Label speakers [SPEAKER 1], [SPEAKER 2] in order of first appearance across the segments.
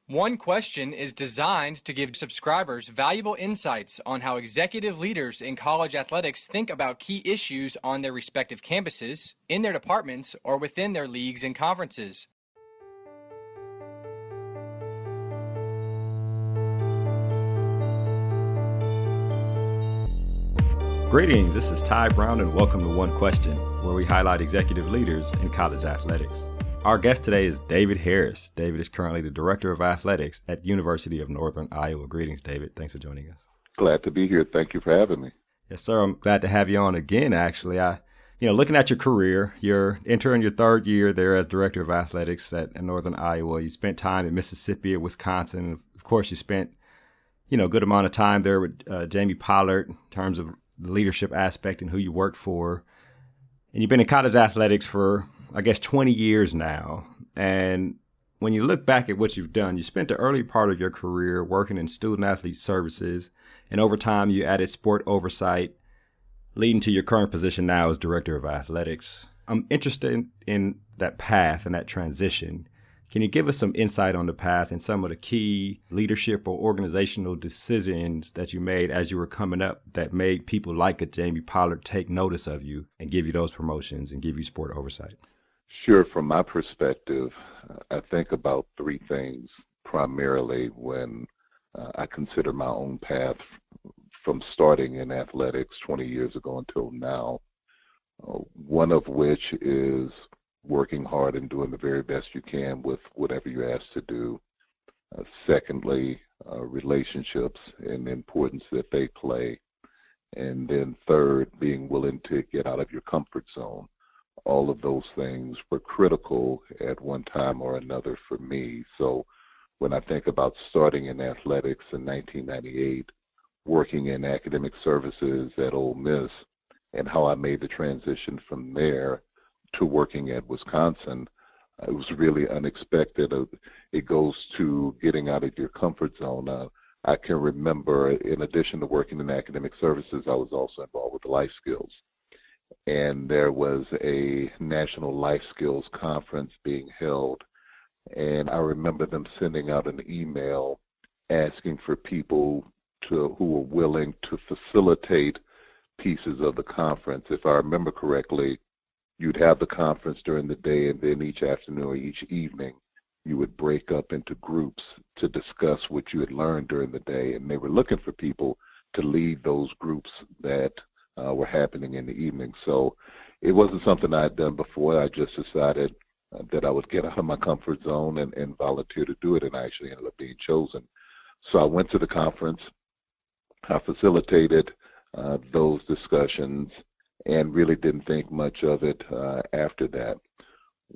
[SPEAKER 1] One Question is designed to give subscribers valuable insights on how executive leaders in college athletics think about key issues on their respective campuses, in their departments, or within their leagues and conferences.
[SPEAKER 2] Greetings, this is Ty Brown and welcome to One Question, where we highlight executive leaders in college athletics. Our guest today is David Harris. David is currently the Director of Athletics at the University of Northern Iowa. Greetings, David. Thanks for joining us.
[SPEAKER 3] Glad to be here. Thank you for having me.
[SPEAKER 2] Yes, sir. I'm glad to have you on again, actually. Looking at your career, you're entering your third year there as Director of Athletics at Northern Iowa. You spent time in Mississippi and Wisconsin. Of course, you spent, a good amount of time there with Jamie Pollard in terms of the leadership aspect and who you worked for. And you've been in college athletics for, 20 years now. And when you look back at what you've done, you spent the early part of your career working in student athlete services. And over time, you added sport oversight, leading to your current position now as Director of Athletics. I'm interested in that path and that transition. Can you give us some insight on the path and some of the key leadership or organizational decisions that you made as you were coming up that made people like a Jamie Pollard take notice of you and give you those promotions and give you sport oversight?
[SPEAKER 3] Sure. From my perspective, I think about three things primarily when I consider my own path from starting in athletics 20 years ago until now. One of which is working hard and doing the very best you can with whatever you're asked to do. Secondly, relationships and the importance that they play. And then third, being willing to get out of your comfort zone. All of those things were critical at one time or another for me. So when I think about starting in athletics in 1998, working in academic services at Ole Miss, and how I made the transition from there to working at Wisconsin, it was really unexpected. It goes to getting out of your comfort zone. I can remember, in addition to working in academic services, I was also involved with life skills. And there was a national life skills conference being held. And I remember them sending out an email asking for people who were willing to facilitate pieces of the conference. If I remember correctly, you'd have the conference during the day, and then each afternoon or each evening, you would break up into groups to discuss what you had learned during the day. And they were looking for people to lead those groups that were happening in the evening. So it wasn't something I had done before. I just decided that I would get out of my comfort zone and volunteer to do it, and I actually ended up being chosen. So I went to the conference. I facilitated those discussions and really didn't think much of it after that.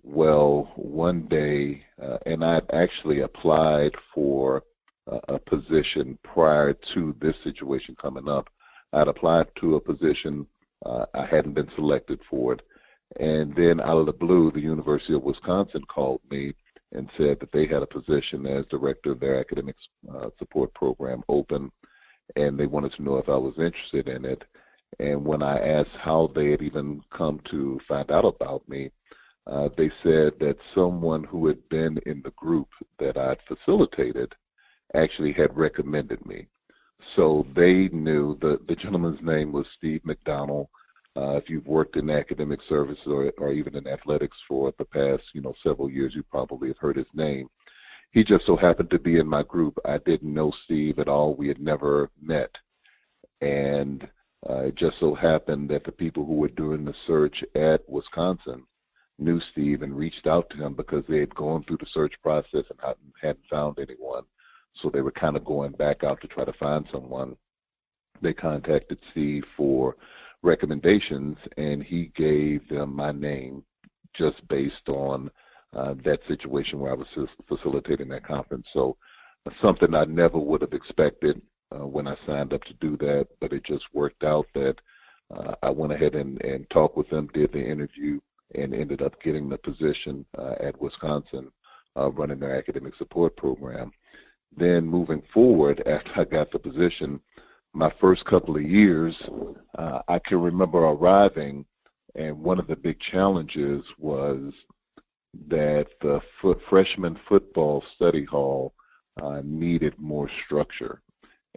[SPEAKER 3] Well, one day, and I'd actually applied for a position prior to this situation coming up. I'd applied to a position, I hadn't been selected for it, and then out of the blue, the University of Wisconsin called me and said that they had a position as director of their academic support program open, and they wanted to know if I was interested in it. And when I asked how they had even come to find out about me, they said that someone who had been in the group that I'd facilitated actually had recommended me. So they knew, the gentleman's name was Steve McDonald. If you've worked in academic services or even in athletics for the past, several years, you probably have heard his name. He just so happened to be in my group. I didn't know Steve at all. We had never met. And it just so happened that the people who were doing the search at Wisconsin knew Steve and reached out to him because they had gone through the search process and hadn't found anyone. So they were kind of going back out to try to find someone. They contacted Steve for recommendations, and he gave them my name just based on that situation where I was facilitating that conference. So something I never would have expected when I signed up to do that, but it just worked out that I went ahead and talked with them, did the interview, and ended up getting the position at Wisconsin running their academic support program. Then moving forward, after I got the position, my first couple of years, I can remember arriving, and one of the big challenges was that the freshman football study hall needed more structure,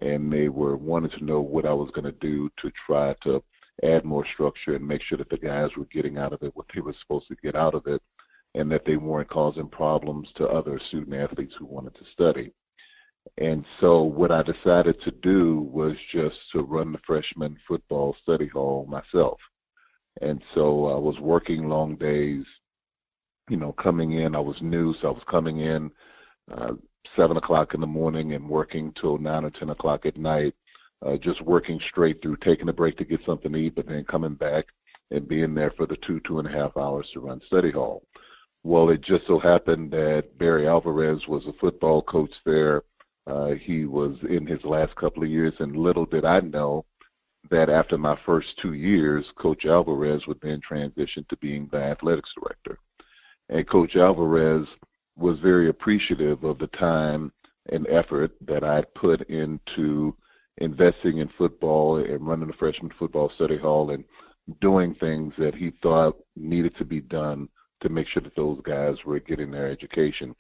[SPEAKER 3] and they were wanting to know what I was going to do to try to add more structure and make sure that the guys were getting out of it what they were supposed to get out of it, and that they weren't causing problems to other student athletes who wanted to study. And so what I decided to do was just to run the freshman football study hall myself. And so I was working long days, coming in. I was new, so I was coming in 7 o'clock in the morning and working till 9 or 10 o'clock at night, just working straight through, taking a break to get something to eat, but then coming back and being there for the 2.5 hours to run study hall. Well, it just so happened that Barry Alvarez was a football coach there. He was in his last couple of years, and little did I know that after my first 2 years, Coach Alvarez would then transition to being the athletics director. And Coach Alvarez was very appreciative of the time and effort that I put into investing in football and running the freshman football study hall and doing things that he thought needed to be done to make sure that those guys were getting their education.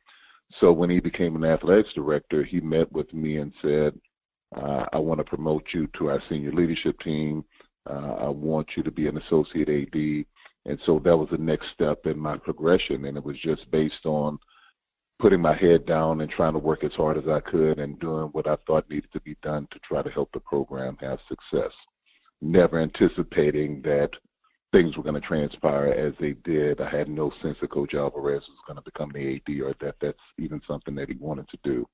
[SPEAKER 3] So when he became an athletics director, he met with me and said, I want to promote you to our senior leadership team. I want you to be an associate AD. And so that was the next step in my progression. And it was just based on putting my head down and trying to work as hard as I could and doing what I thought needed to be done to try to help the program have success. Never anticipating that things were going to transpire as they did. I had no sense that Coach Alvarez was going to become the AD or that that's even something that he wanted to do.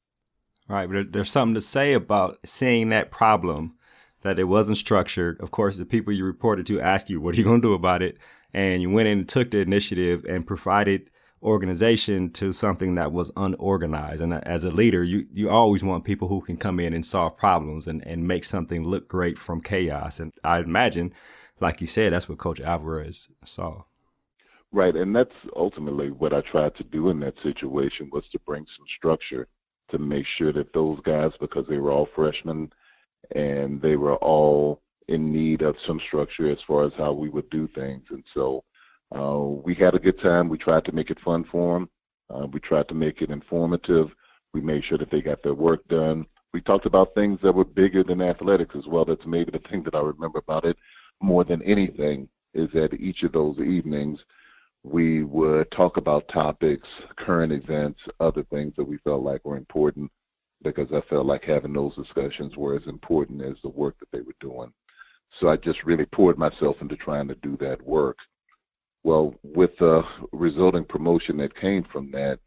[SPEAKER 2] Right, but there's something to say about seeing that problem, that it wasn't structured. Of course, the people you reported to asked you, what are you going to do about it? And you went in and took the initiative and provided organization to something that was unorganized. And as a leader, you always want people who can come in and solve problems and make something look great from chaos. And I imagine, like you said, that's what Coach Alvarez saw.
[SPEAKER 3] Right, and that's ultimately what I tried to do in that situation, was to bring some structure to make sure that those guys, because they were all freshmen and they were all in need of some structure as far as how we would do things. And so we had a good time. We tried to make it fun for them. We tried to make it informative. We made sure that they got their work done. We talked about things that were bigger than athletics as well. That's maybe the thing that I remember about it more than anything, is that each of those evenings we would talk about topics, current events, other things that we felt like were important, because I felt like having those discussions were as important as the work that they were doing. So I just really poured myself into trying to do that work. Well, with the resulting promotion that came from that,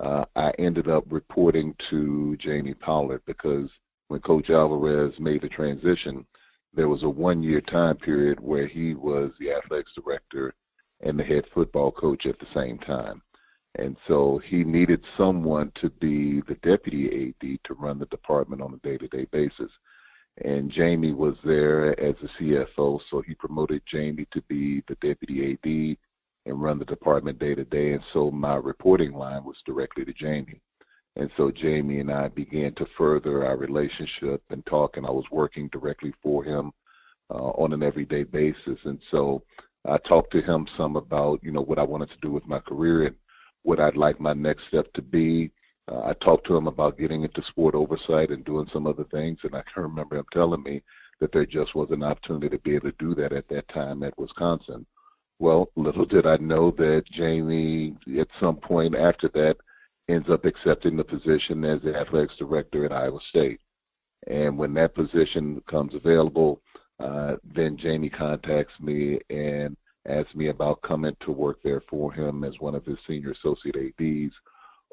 [SPEAKER 3] I ended up reporting to Jamie Pollard, because when Coach Alvarez made the transition, there was a 1-year time period where he was the athletics director and the head football coach at the same time. And so he needed someone to be the deputy AD to run the department on a day-to-day basis. And Jamie was there as a CFO, so he promoted Jamie to be the deputy AD and run the department day-to-day. And so my reporting line was directly to Jamie. And so Jamie and I began to further our relationship and talk, and I was working directly for him on an everyday basis. And so I talked to him some about, what I wanted to do with my career and what I'd like my next step to be. I talked to him about getting into sport oversight and doing some other things, and I can remember him telling me that there just was an opportunity to be able to do that at that time at Wisconsin. Well, little did I know that Jamie, at some point after that, ends up accepting the position as the athletics director at Iowa State. And when that position becomes available, then Jamie contacts me and asks me about coming to work there for him as one of his senior associate ADs,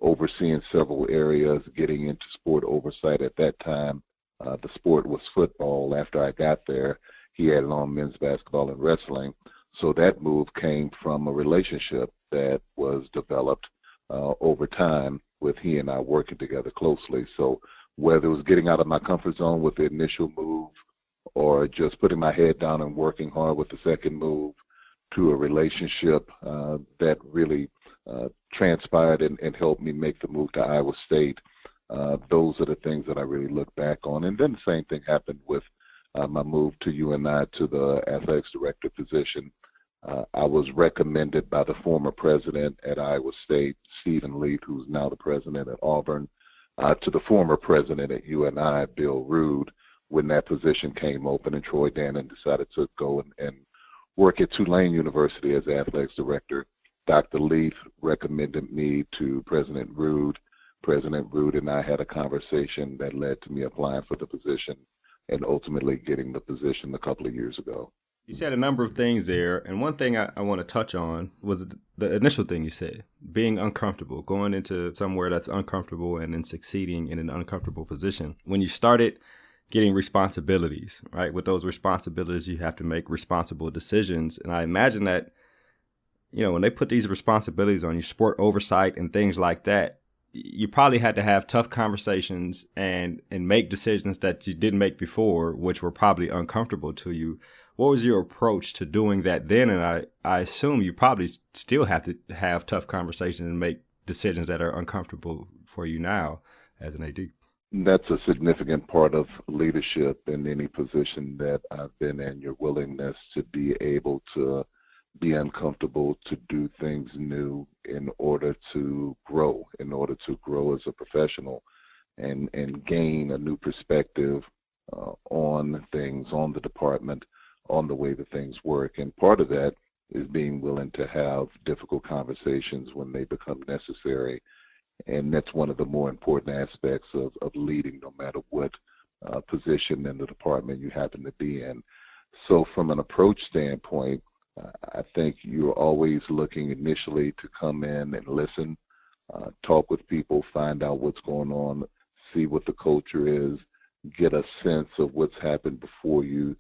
[SPEAKER 3] overseeing several areas, getting into sport oversight. At that time, the sport was football. After I got there, he added on men's basketball and wrestling. So that move came from a relationship that was developed over time with he and I working together closely. So whether it was getting out of my comfort zone with the initial move or just putting my head down and working hard with the second move, to a relationship that really transpired and helped me make the move to Iowa State. Those are the things that I really look back on. And then the same thing happened with my move to UNI to the athletics director position. I was recommended by the former president at Iowa State, Stephen Leith, who's now the president at Auburn, to the former president at UNI, Bill Rood, when that position came open, and Troy Dannon decided to go and work at Tulane University as athletics director. Dr. Leaf recommended me to President Rood. President Rood and I had a conversation that led to me applying for the position and ultimately getting the position a couple of years ago.
[SPEAKER 2] You said a number of things there, and one thing I want to touch on was the initial thing you said, being uncomfortable, going into somewhere that's uncomfortable and then succeeding in an uncomfortable position. When you started getting responsibilities, right, with those responsibilities, you have to make responsible decisions. And I imagine that, you know, when they put these responsibilities on you, sport oversight and things like that, you probably had to have tough conversations and make decisions that you didn't make before, which were probably uncomfortable to you. What was your approach to doing that then? And I assume you probably still have to have tough conversations and make decisions that are uncomfortable for you now as an AD.
[SPEAKER 3] That's a significant part of leadership in any position that I've been in, your willingness to be able to be uncomfortable, to do things new in order to grow as a professional and gain a new perspective on things, on the department, on the way that things work. And part of that is being willing to have difficult conversations when they become necessary. And that's one of the more important aspects of leading, no matter what position in the department you happen to be in. So from an approach standpoint, I think you're always looking initially to come in and listen, talk with people, find out what's going on, see what the culture is, get a sense of what's happened before you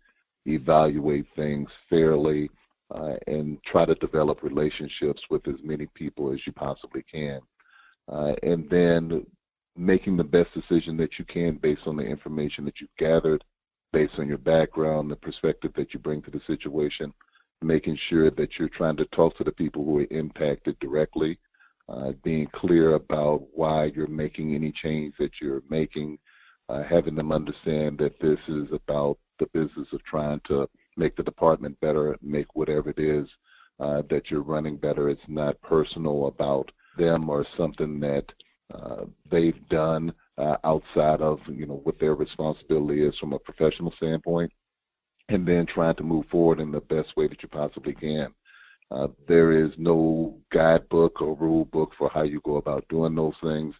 [SPEAKER 3] evaluate things fairly, and try to develop relationships with as many people as you possibly can. And then making the best decision that you can based on the information that you've gathered, based on your background, the perspective that you bring to the situation, making sure that you're trying to talk to the people who are impacted directly, being clear about why you're making any change that you're making, having them understand that this is about the business of trying to make the department better, make whatever it is that you're running better. It's not personal about them or something that they've done outside of, you know, what their responsibility is from a professional standpoint, and then trying to move forward in the best way that you possibly can. There is no guidebook or rule book for how you go about doing those things.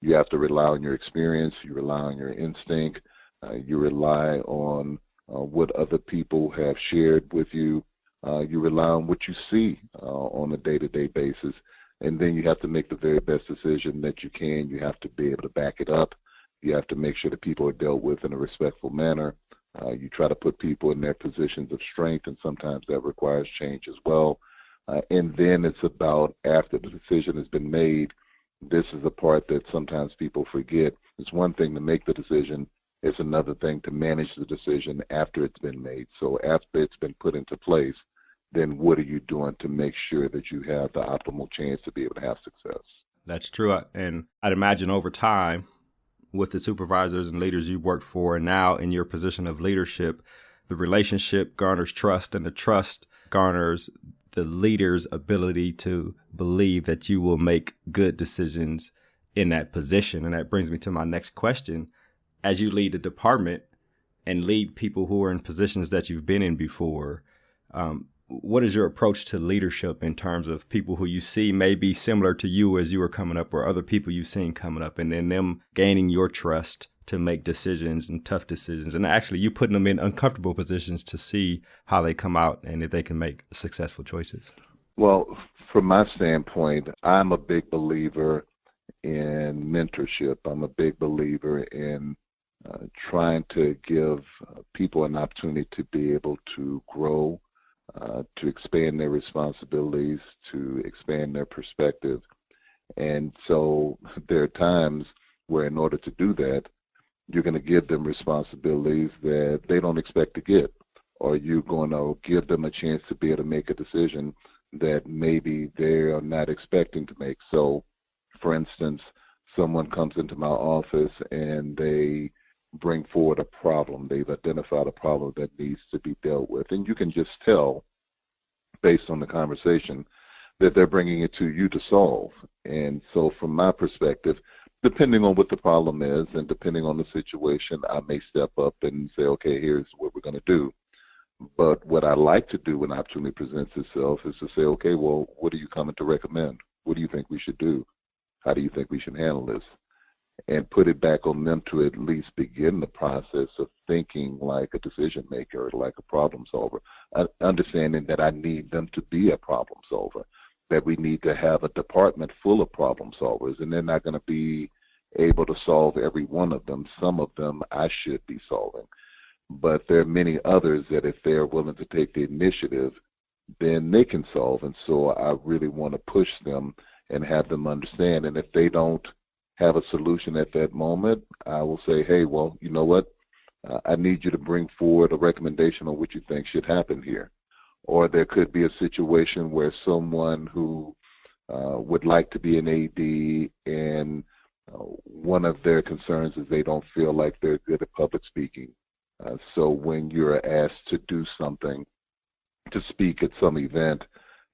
[SPEAKER 3] You have to rely on your experience, you rely on your instinct, you rely on what other people have shared with you, you rely on what you see on a day-to-day basis, and then you have to make the very best decision that you can. You have to be able to back it up. You have to make sure that people are dealt with in a respectful manner. You try to put people in their positions of strength, and sometimes that requires change as well. And then it's about, after the decision has been made, this is the part that sometimes people forget. It's one thing to make the decision. It's another thing to manage the decision after it's been made. So after it's been put into place, then what are you doing to make sure that you have the optimal chance to be able to have success?
[SPEAKER 2] That's true. And I'd imagine over time, with the supervisors and leaders you worked for, and now in your position of leadership, the relationship garners trust, and the trust garners the leader's ability to believe that you will make good decisions in that position. And that brings me to my next question. As you lead the department and lead people who are in positions that you've been in before, what is your approach to leadership in terms of people who you see may be similar to you as you were coming up, or other people you've seen coming up, and then them gaining your trust to make decisions and tough decisions, and actually you putting them in uncomfortable positions to see how they come out and if they can make successful choices?
[SPEAKER 3] Well, from my standpoint, I'm a big believer in mentorship. I'm a big believer in trying to give people an opportunity to be able to grow, to expand their responsibilities, to expand their perspective. And so there are times where, in order to do that, you're going to give them responsibilities that they don't expect to get, or you're going to give them a chance to be able to make a decision that maybe they are not expecting to make. So, for instance, someone comes into my office and they bring forward a problem. They've identified a problem that needs to be dealt with, and you can just tell based on the conversation that they're bringing it to you to solve. And so from my perspective, depending on what the problem is and depending on the situation, I may step up and say, okay, here's what we're going to do. But what I like to do when opportunity presents itself is to say, okay, well, what are you coming to recommend? What do you think we should do? How do you think we should handle this? And put it back on them to at least begin the process of thinking like a decision maker, like a problem solver, understanding that I need them to be a problem solver, that we need to have a department full of problem solvers, and they're not going to be able to solve every one of them. Some of them I should be solving. But there are many others that if they're willing to take the initiative, then they can solve. And so I really want to push them and have them understand. And if they don't have a solution at that moment, I will say, hey, well, you know what? I need you to bring forward a recommendation on what you think should happen here. Or there could be a situation where someone who would like to be an AD and one of their concerns is they don't feel like they're good at public speaking. So when you're asked to do something, to speak at some event,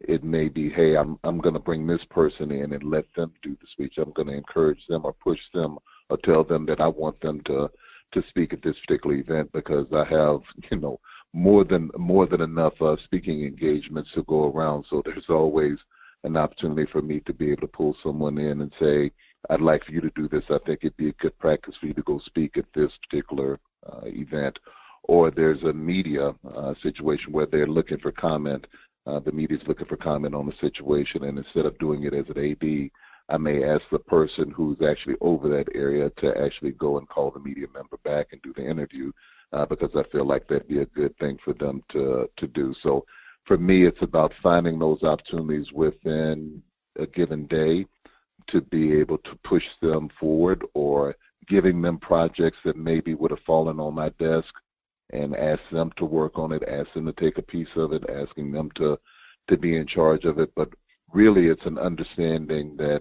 [SPEAKER 3] it may be, hey, I'm going to bring this person in and let them do the speech. I'm going to encourage them or push them or tell them that I want them to speak at this particular event because I have, more than enough speaking engagements to go around. So there's always an opportunity for me to be able to pull someone in and say, I'd like for you to do this. I think it'd be a good practice for you to go speak at this particular event. Or there's a media situation where they're looking for comment. The media's looking for comment on the situation, and instead of doing it as an AD, I may ask the person who's actually over that area to actually go and call the media member back and do the interview because I feel like that'd be a good thing for them to do. So for me, it's about finding those opportunities within a given day to be able to push them forward, or giving them projects that maybe would have fallen on my desk and ask them to work on it, ask them to take a piece of it, asking them to be in charge of it. But really it's an understanding that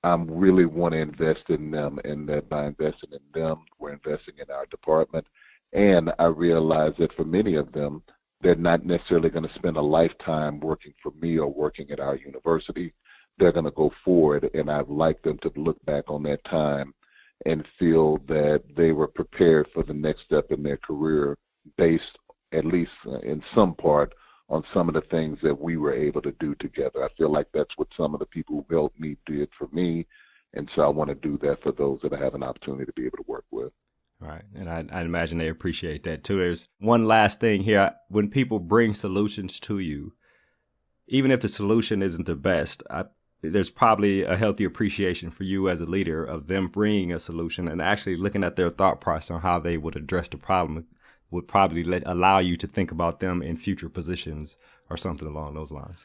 [SPEAKER 3] I really want to invest in them, and that by investing in them, we're investing in our department. And I realize that for many of them, they're not necessarily going to spend a lifetime working for me or working at our university. They're going to go forward, and I'd like them to look back on that time and feel that they were prepared for the next step in their career based, at least in some part, on some of the things that we were able to do together. I feel like that's what some of the people who helped me did for me, and so I want to do that for those that I have an opportunity to be able to work with.
[SPEAKER 2] Right, and I imagine they appreciate that too. There's one last thing here. When people bring solutions to you, even if the solution isn't the best, there's probably a healthy appreciation for you as a leader of them bringing a solution and actually looking at their thought process on how they would address the problem would probably allow you to think about them in future positions or something along those lines.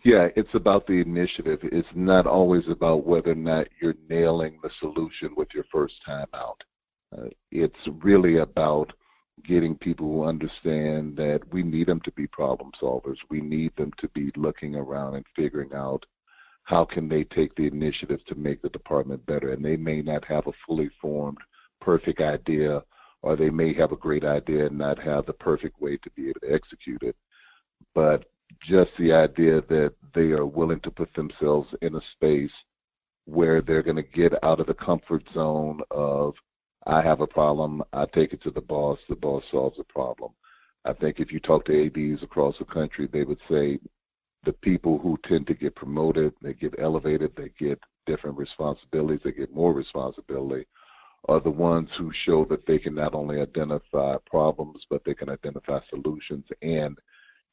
[SPEAKER 3] Yeah, it's about the initiative. It's not always about whether or not you're nailing the solution with your first time out. It's really about getting people who understand that we need them to be problem solvers. We need them to be looking around and figuring out how can they take the initiative to make the department better. And they may not have a fully formed, perfect idea, or they may have a great idea and not have the perfect way to be able to execute it. But just the idea that they are willing to put themselves in a space where they're going to get out of the comfort zone of, I have a problem, I take it to the boss solves the problem. I think if you talk to ADs across the country, they would say the people who tend to get promoted, they get elevated, they get different responsibilities, they get more responsibility, are the ones who show that they can not only identify problems, but they can identify solutions, and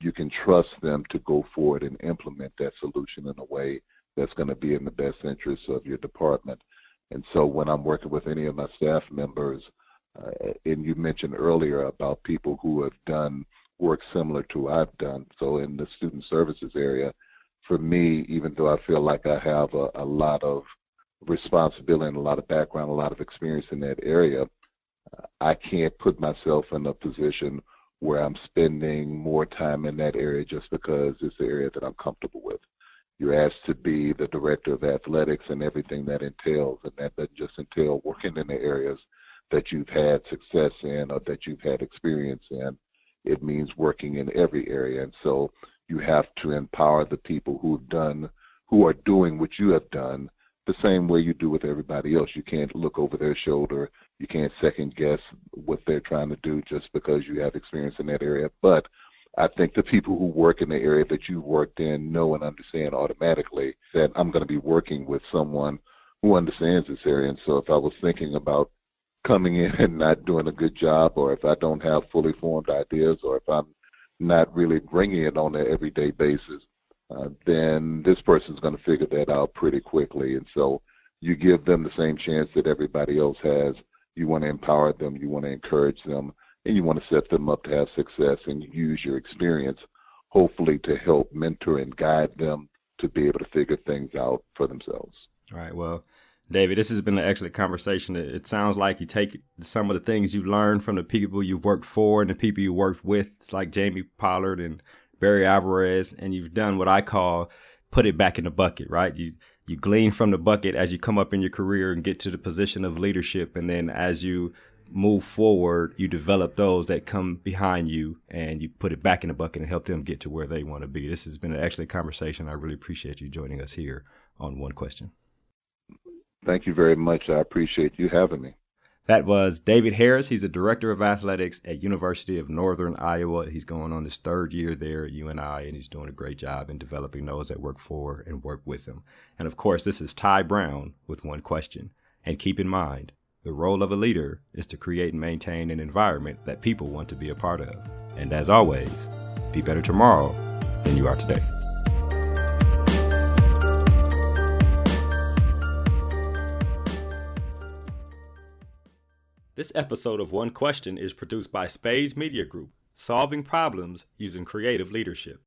[SPEAKER 3] you can trust them to go forward and implement that solution in a way that's going to be in the best interest of your department. And so when I'm working with any of my staff members, and you mentioned earlier about people who have done work similar to what I've done. So in the student services area, for me, even though I feel like I have a lot of responsibility and a lot of background, a lot of experience in that area, I can't put myself in a position where I'm spending more time in that area just because it's the area that I'm comfortable with. You're asked to be the director of athletics and everything that entails, and that doesn't just entail working in the areas that you've had success in or that you've had experience in. It means working in every area. And so you have to empower the people who are doing what you have done, the same way you do with everybody else. You can't look over their shoulder. You can't second guess what they're trying to do just because you have experience in that area. But I think the people who work in the area that you've worked in know and understand automatically that I'm going to be working with someone who understands this area. And so if I was thinking about coming in and not doing a good job, or if I don't have fully formed ideas, or if I'm not really bringing it on an everyday basis, then this person's going to figure that out pretty quickly. And so you give them the same chance that everybody else has. You want to empower them, you want to encourage them, and you want to set them up to have success, and use your experience hopefully to help mentor and guide them to be able to figure things out for themselves.
[SPEAKER 2] All right. Well, David, this has been an excellent conversation. It sounds like you take some of the things you've learned from the people you've worked for and the people you worked with. It's like Jamie Pollard and Barry Alvarez, and you've done what I call put it back in the bucket, right? You glean from the bucket as you come up in your career and get to the position of leadership. And then as you move forward, you develop those that come behind you and you put it back in the bucket and help them get to where they want to be. This has been an excellent conversation. I really appreciate you joining us here on One Question.
[SPEAKER 3] Thank you very much. I appreciate you having me.
[SPEAKER 2] That was David Harris. He's the Director of Athletics at University of Northern Iowa. He's going on his third year there at UNI, and he's doing a great job in developing those that work for and work with him. And of course, this is Ty Brown with One Question. And keep in mind, the role of a leader is to create and maintain an environment that people want to be a part of. And as always, be better tomorrow than you are today. This episode of One Question is produced by Spades Media Group, solving problems using creative leadership.